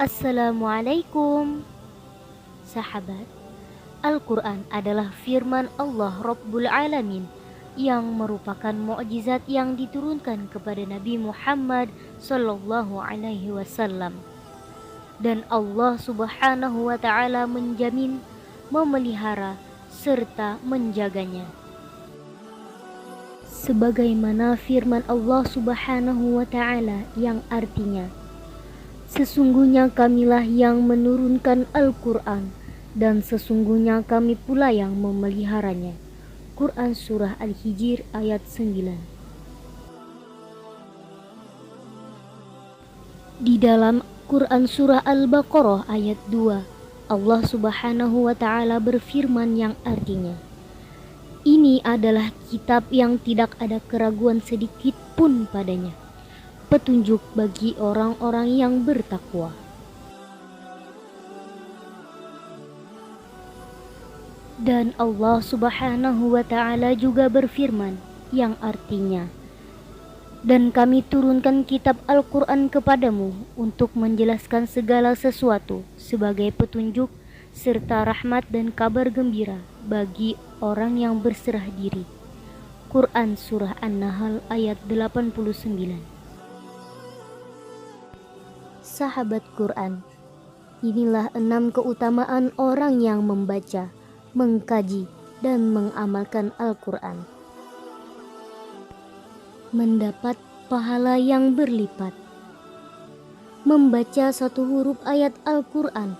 Assalamualaikum. Sahabat, Al-Quran adalah firman Allah Rabbul Alamin yang merupakan mukjizat yang diturunkan kepada Nabi Muhammad Sallallahu Alaihi Wasallam. Dan Allah Subhanahu wa Ta'ala menjamin, memelihara, serta menjaganya. Sebagaimana firman Allah Subhanahu wa Ta'ala yang artinya, sesungguhnya kamilah yang menurunkan Al-Quran, dan sesungguhnya kami pula yang memeliharanya. Quran Surah Al-Hijr ayat 9. Di dalam Quran Surah Al-Baqarah ayat 2, Allah Subhanahu wa Ta'ala berfirman yang artinya, ini adalah kitab yang tidak ada keraguan sedikit pun padanya, petunjuk bagi orang-orang yang bertakwa. Dan Allah Subhanahu wa Ta'ala juga berfirman yang artinya, dan kami turunkan kitab Al-Quran kepadamu untuk menjelaskan segala sesuatu sebagai petunjuk serta rahmat dan kabar gembira bagi orang yang berserah diri. Quran Surah An-Nahl ayat 89. Sahabat Quran, inilah 6 keutamaan orang yang membaca, mengkaji, dan mengamalkan Al-Quran. Mendapat pahala yang berlipat. Membaca satu huruf ayat Al-Quran,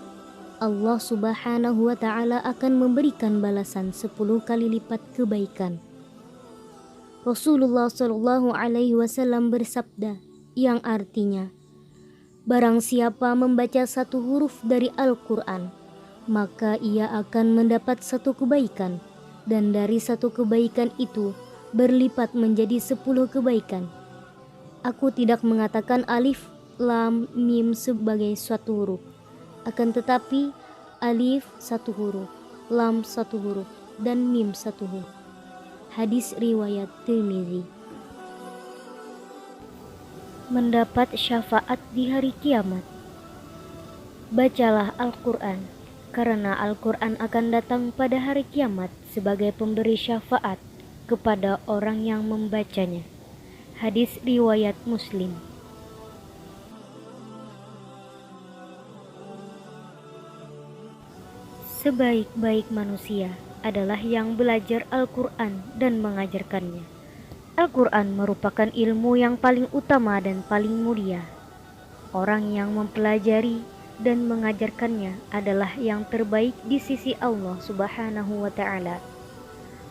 Allah Subhanahu wa Ta'ala akan memberikan balasan 10 kali lipat kebaikan. Rasulullah Shallallahu Alaihi Wasallam bersabda yang artinya, barang siapa membaca satu huruf dari Al-Quran, maka ia akan mendapat satu kebaikan, dan dari satu kebaikan itu berlipat menjadi 10 kebaikan. Aku tidak mengatakan alif, lam, mim sebagai suatu huruf, akan tetapi alif satu huruf, lam satu huruf, dan mim satu huruf. Hadis riwayat Tirmizi. Mendapat syafaat di hari kiamat. Bacalah Al-Quran, karena Al-Quran akan datang pada hari kiamat sebagai pemberi syafaat kepada orang yang membacanya. Hadis riwayat Muslim. Sebaik-baik manusia adalah yang belajar Al-Quran dan mengajarkannya. Al-Quran merupakan ilmu yang paling utama dan paling mulia. Orang yang mempelajari dan mengajarkannya adalah yang terbaik di sisi Allah Subhanahu wa Ta'ala.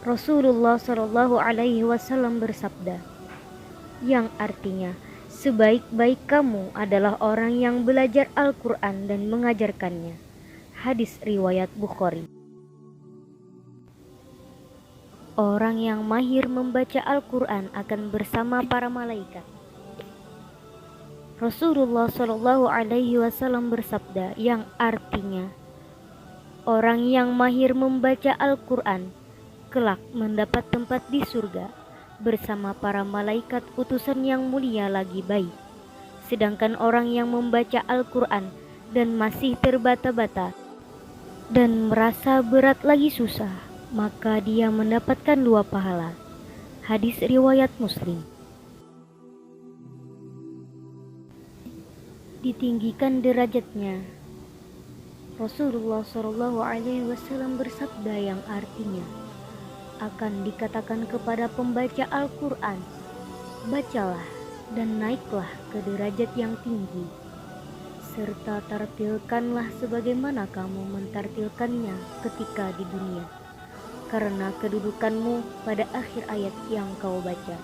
Rasulullah Shallallahu Alaihi Wasallam bersabda, yang artinya, sebaik-baik kamu adalah orang yang belajar Al-Quran dan mengajarkannya. Hadis riwayat Bukhari. Orang yang mahir membaca Al-Quran akan bersama para malaikat. Rasulullah Shallallahu Alaihi Wasallam bersabda yang artinya, orang yang mahir membaca Al-Quran kelak mendapat tempat di surga bersama para malaikat utusan yang mulia lagi baik. Sedangkan orang yang membaca Al-Quran dan masih terbata-bata dan merasa berat lagi susah, maka dia mendapatkan 2 pahala. Hadis riwayat Muslim. Ditinggikan derajatnya. Rasulullah Shallallahu Alaihi Wasallam bersabda yang artinya, akan dikatakan kepada pembaca Al-Quran, bacalah dan naiklah ke derajat yang tinggi, serta tartilkanlah sebagaimana kamu mentartilkannya ketika di dunia, karena kedudukanmu pada akhir ayat yang kau baca.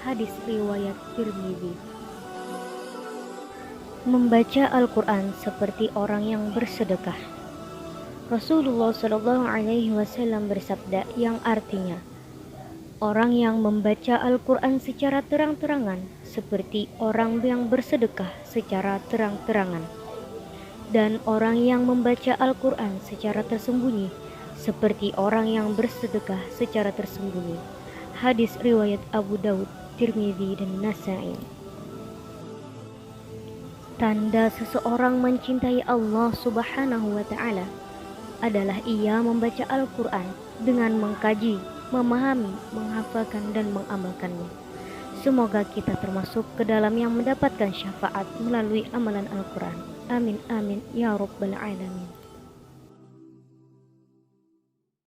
Hadis riwayat Tirmizi. Membaca Al-Quran seperti orang yang bersedekah. Rasulullah Shallallahu Alaihi Wasallam bersabda yang artinya, orang yang membaca Al-Quran secara terang-terangan seperti orang yang bersedekah secara terang-terangan, dan orang yang membaca Al-Quran secara tersembunyi seperti orang yang bersedekah secara tersembunyi. Hadis riwayat Abu Daud, Tirmizi, dan Nasa'i. Tanda seseorang mencintai Allah Subhanahu wa Ta'ala adalah ia membaca Al-Quran dengan mengkaji, memahami, menghafalkan, dan mengamalkannya. Semoga kita termasuk ke dalam yang mendapatkan syafaat melalui amalan Al-Quran. Amin amin ya rabbal alamin.